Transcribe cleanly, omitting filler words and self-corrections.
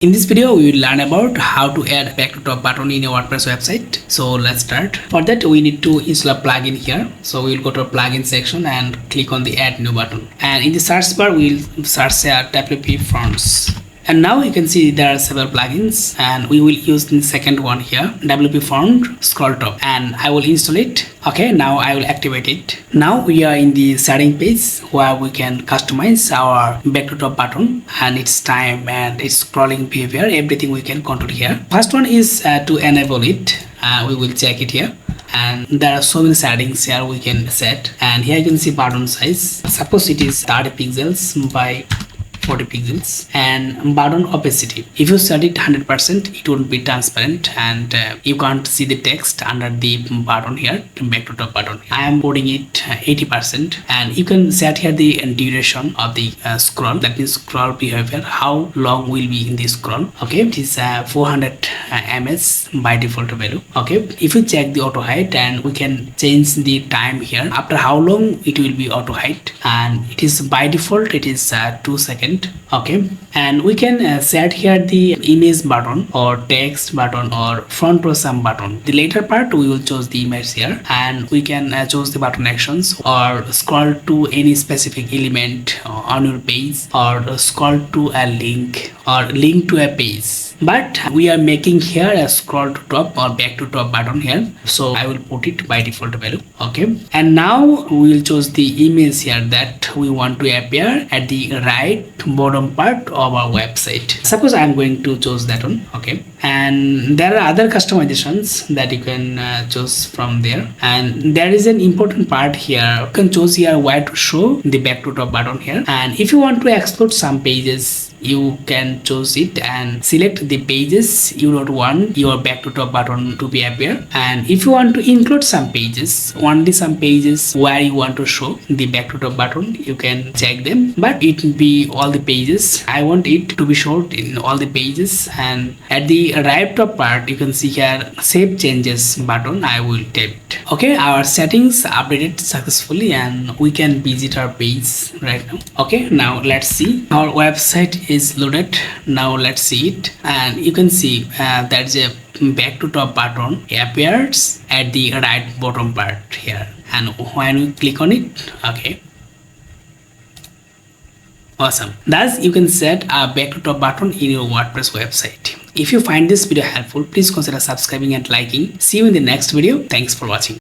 In this video, we will learn about how to add back to top button in a WordPress website. So let's start. For that, we need to install a plugin here. So we will go to a plugin section and click on the add new button. And in the search bar, we will search WP fonts. And now you can see there are several plugins, and we will use the second one here, WP font scroll top, and I will install it. Okay, now I will activate it. Now we are in the setting page where we can customize our back to top button and its time and its scrolling behavior. Everything we can control here. First one is to enable it. We will check it here. And there are so many settings here we can set, and here you can see button size. Suppose it is 30 pixels by 40 pixels, and button opacity. If you set it 100%, it won't be transparent, and you can't see the text under the button here, back to top button. I am putting it 80%, and you can set here the duration of the scroll. That means scroll behavior, how long will be in the scroll. Okay, it is 400 ms by default value. Okay, if you check the auto height, and we can change the time here, after how long it will be auto height, and it is by default it is 2 seconds. Okay, and we can set here the image button or text button or front row sum button. The later part we will choose the image here, and we can choose the button actions or scroll to any specific element on your page, or scroll to a link or link to a page. But we are making here a scroll to top or back to top button here, so I will put it by default value. Okay, and now we will choose the image here that we want to appear at the right bottom part of our website. Suppose I am going to choose that one. Okay, and there are other customizations that you can choose from there, and there is an important part here. You can choose here where to show the back to top button here, and if you want to export some pages, you can choose it and select the pages you don't want your back to top button to be appear. And if you want to include some pages, only some pages where you want to show the back to top button, you can check them, but it will be all the pages. I want it to be shown in all the pages, and at the right top part you can see here save changes button. I will tap it. Okay, our settings updated successfully, and we can visit our page right now. Okay, now let's see our website is loaded. Now let's see it, and you can see there's a back to top button appears at the right bottom part here, and when we click on it, okay, awesome. Thus you can set a back to top button in your WordPress website. If you find this video helpful, please consider subscribing and liking. See you in the next video. Thanks for watching.